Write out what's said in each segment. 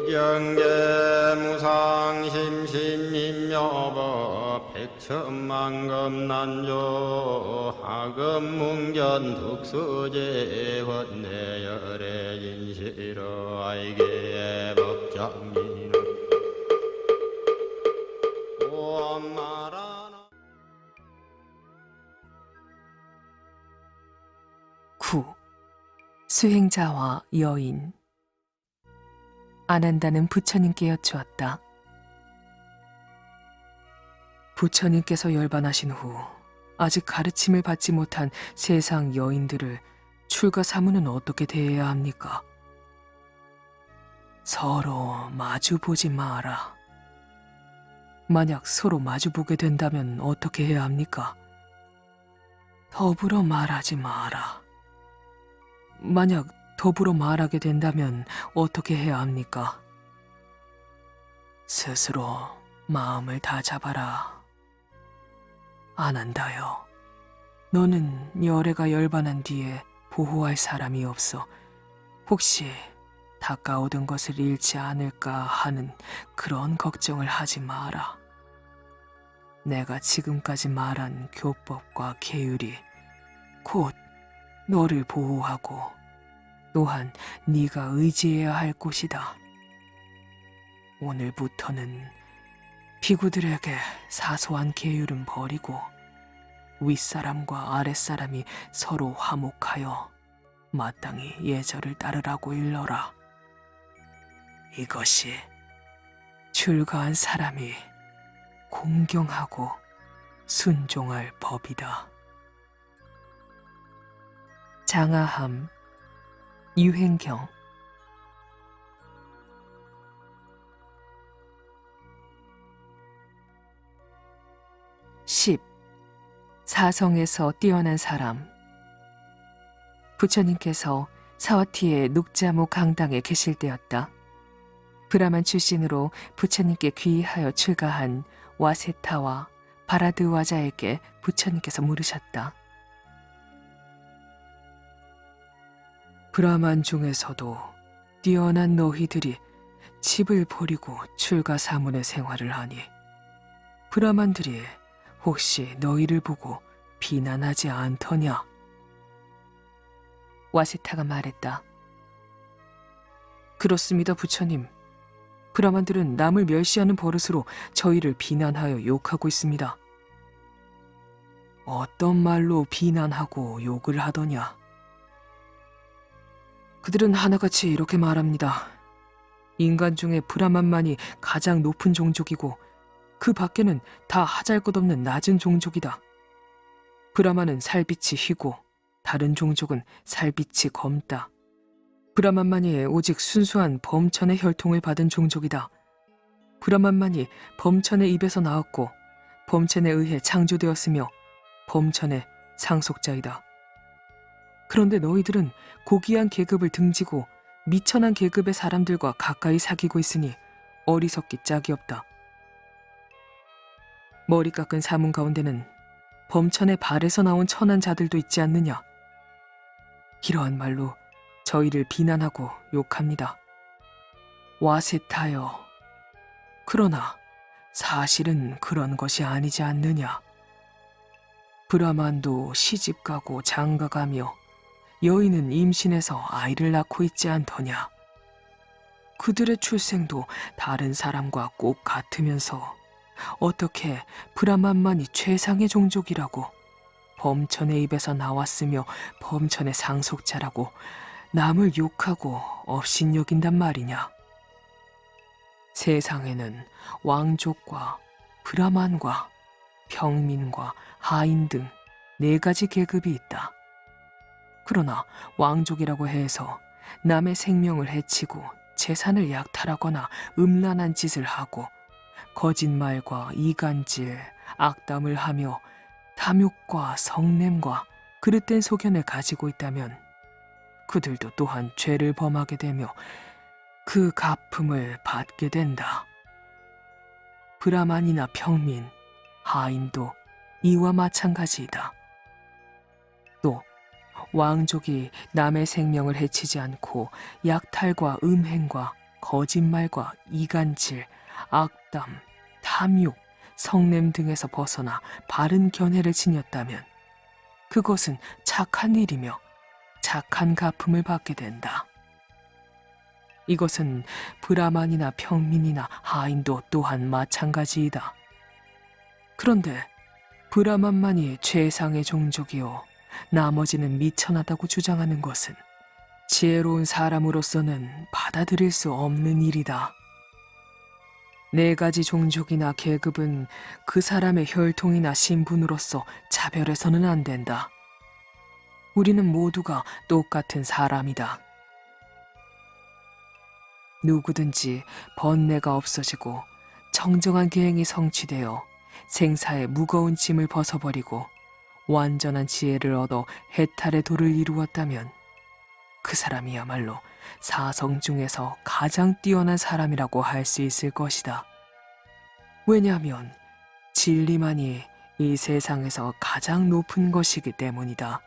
경계 무상심신임묘법 백천만금난조 하금문견 득수제 헌내열의 인시로 아이게 법장민은 오엄마라나 9. 수행자와 여인. 아난다는 부처님께 여쭈었다. 부처님께서 열반하신 후 아직 가르침을 받지 못한 세상 여인들을 출가 사무는 어떻게 대해야 합니까? 서로 마주보지 마라. 만약 서로 마주보게 된다면 어떻게 해야 합니까? 더불어 말하지 마라. 만약 더불어 말하게 된다면 어떻게 해야 합니까? 스스로 마음을 다잡아라. 아난다요. 너는 열애가 열반한 뒤에 보호할 사람이 없어 혹시 닦아 얻은 것을 잃지 않을까 하는 그런 걱정을 하지 마라. 내가 지금까지 말한 교법과 계율이 곧 너를 보호하고 또한 네가 의지해야 할 곳이다. 오늘부터는 비구들에게 사소한 계율은 버리고 윗사람과 아랫사람이 서로 화목하여 마땅히 예절을 따르라고 일러라. 이것이 출가한 사람이 공경하고 순종할 법이다. 장하함, 유행경. 10. 사성에서 뛰어난 사람. 부처님께서 사와티의 눅자모 강당에 계실 때였다. 브라만 출신으로 부처님께 귀의하여 출가한 와세타와 바라드와자에게 부처님께서 물으셨다. 브라만 중에서도 뛰어난 너희들이 집을 버리고 출가 사문의 생활을 하니 브라만들이 혹시 너희를 보고 비난하지 않더냐? 와세타가 말했다. 그렇습니다, 부처님. 브라만들은 남을 멸시하는 버릇으로 저희를 비난하여 욕하고 있습니다. 어떤 말로 비난하고 욕을 하더냐? 그들은 하나같이 이렇게 말합니다. 인간 중에 브라만만이 가장 높은 종족이고 그 밖에는 다 하잘것없는 낮은 종족이다. 브라만은 살빛이 희고 다른 종족은 살빛이 검다. 브라만만이 오직 순수한 범천의 혈통을 받은 종족이다. 브라만만이 범천의 입에서 나왔고 범천에 의해 창조되었으며 범천의 상속자이다. 그런데 너희들은 고귀한 계급을 등지고 미천한 계급의 사람들과 가까이 사귀고 있으니 어리석기 짝이 없다. 머리 깎은 사문 가운데는 범천의 발에서 나온 천한 자들도 있지 않느냐. 이러한 말로 저희를 비난하고 욕합니다. 와세타여. 그러나 사실은 그런 것이 아니지 않느냐. 브라만도 시집가고 장가가며 여인은 임신해서 아이를 낳고 있지 않더냐. 그들의 출생도 다른 사람과 꼭 같으면서 어떻게 브라만만이 최상의 종족이라고 범천의 입에서 나왔으며 범천의 상속자라고 남을 욕하고 업신여긴단 말이냐. 세상에는 왕족과 브라만과 평민과 하인 등 4가지 계급이 있다. 그러나 왕족이라고 해서 남의 생명을 해치고 재산을 약탈하거나 음란한 짓을 하고 거짓말과 이간질, 악담을 하며 탐욕과 성냄과 그릇된 소견을 가지고 있다면 그들도 또한 죄를 범하게 되며 그 갚음을 받게 된다. 브라만이나 평민, 하인도 이와 마찬가지이다. 또 왕족이 남의 생명을 해치지 않고 약탈과 음행과 거짓말과 이간질, 악담, 탐욕, 성냄 등에서 벗어나 바른 견해를 지녔다면 그것은 착한 일이며 착한 갚음을 받게 된다. 이것은 브라만이나 평민이나 하인도 또한 마찬가지이다. 그런데 브라만만이 최상의 종족이요 나머지는 미천하다고 주장하는 것은 지혜로운 사람으로서는 받아들일 수 없는 일이다. 네 가지 종족이나 계급은 그 사람의 혈통이나 신분으로서 차별해서는 안 된다. 우리는 모두가 똑같은 사람이다. 누구든지 번뇌가 없어지고 청정한 계행이 성취되어 생사의 무거운 짐을 벗어버리고 완전한 지혜를 얻어 해탈의 도를 이루었다면 그 사람이야말로 사성 중에서 가장 뛰어난 사람이라고 할 수 있을 것이다. 왜냐하면 진리만이 이 세상에서 가장 높은 것이기 때문이다.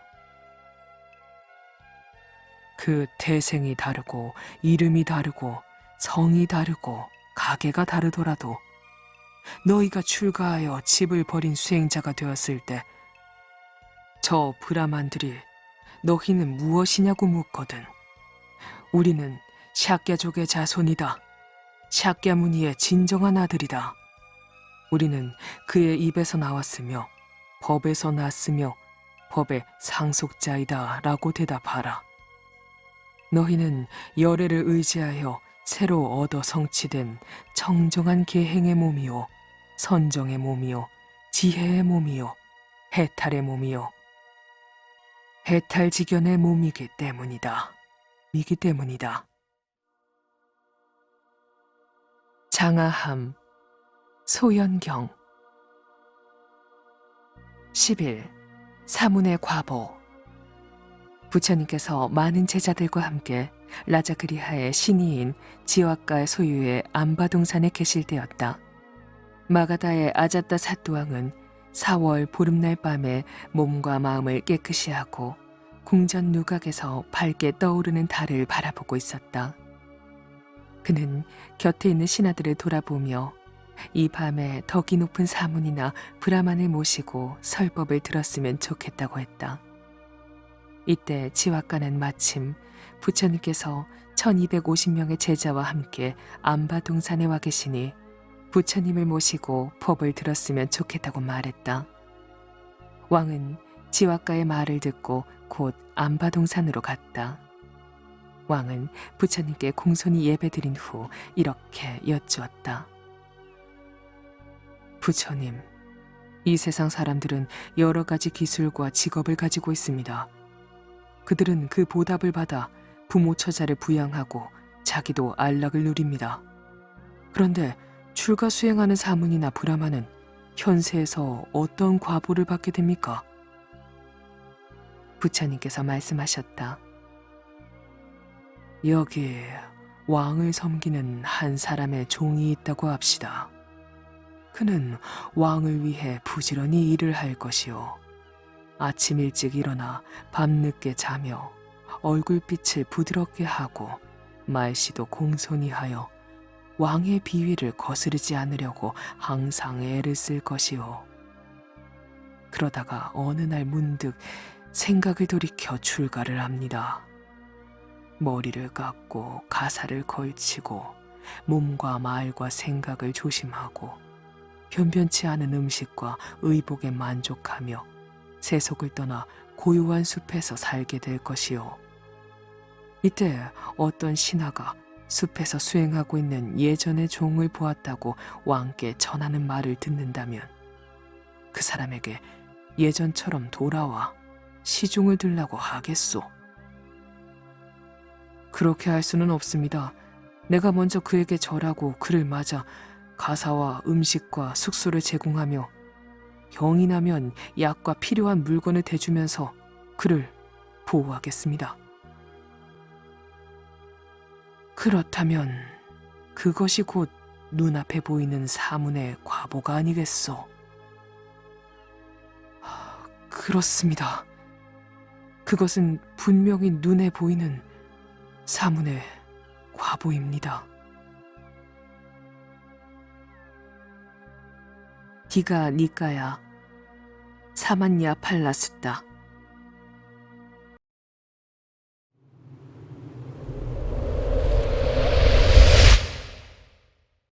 그 태생이 다르고 이름이 다르고 성이 다르고 가계가 다르더라도 너희가 출가하여 집을 버린 수행자가 되었을 때 저 브라만들이 너희는 무엇이냐고 묻거든. 우리는 샤꺄족의 자손이다. 샤꺄무니의 진정한 아들이다. 우리는 그의 입에서 나왔으며 법에서 났으며 법의 상속자이다 라고 대답하라. 너희는 열애를 의지하여 새로 얻어 성취된 청정한 계행의 몸이요 선정의 몸이요 지혜의 몸이요 해탈의 몸이요 해탈지견의 몸이기 때문이다. 장아함 소연경 10일 사문의 과보. 부처님께서 많은 제자들과 함께 라자그리하의 신이인 지와가의 소유의 암바동산에 계실 때였다. 마가다의 아자따 사또왕은 4월 보름날 밤에 몸과 마음을 깨끗이 하고 궁전 누각에서 밝게 떠오르는 달을 바라보고 있었다. 그는 곁에 있는 신하들을 돌아보며 이 밤에 덕이 높은 사문이나 브라만을 모시고 설법을 들었으면 좋겠다고 했다. 이때 지와가는 마침 부처님께서 1250명의 제자와 함께 암바동산에 와 계시니 부처님을 모시고 법을 들었으면 좋겠다고 말했다. 왕은 지와가의 말을 듣고 곧 암바동산으로 갔다. 왕은 부처님께 공손히 예배드린 후 이렇게 여쭈었다. 부처님, 이 세상 사람들은 여러 가지 기술과 직업을 가지고 있습니다. 그들은 그 보답을 받아 부모 처자를 부양하고 자기도 안락을 누립니다. 그런데 출가 수행하는 사문이나 브라만은 현세에서 어떤 과보를 받게 됩니까? 부처님께서 말씀하셨다. 여기 왕을 섬기는 한 사람의 종이 있다고 합시다. 그는 왕을 위해 부지런히 일을 할 것이요. 아침 일찍 일어나 밤늦게 자며 얼굴빛을 부드럽게 하고 말씨도 공손히 하여 왕의 비위를 거스르지 않으려고 항상 애를 쓸 것이요. 그러다가 어느 날 문득 생각을 돌이켜 출가를 합니다. 머리를 깎고 가사를 걸치고 몸과 말과 생각을 조심하고 변변치 않은 음식과 의복에 만족하며 세속을 떠나 고요한 숲에서 살게 될 것이요. 이때 어떤 신하가 숲에서 수행하고 있는 예전의 종을 보았다고 왕께 전하는 말을 듣는다면 그 사람에게 예전처럼 돌아와 시중을 들라고 하겠소. 그렇게 할 수는 없습니다. 내가 먼저 그에게 절하고 그를 맞아 가사와 음식과 숙소를 제공하며 병이 나면 약과 필요한 물건을 대주면서 그를 보호하겠습니다. 그렇다면 그것이 곧 눈앞에 보이는 사문의 과보가 아니겠소? 그렇습니다. 그것은 분명히 눈에 보이는 사문의 과보입니다. 기가 니까야. 사만야 팔라숫다.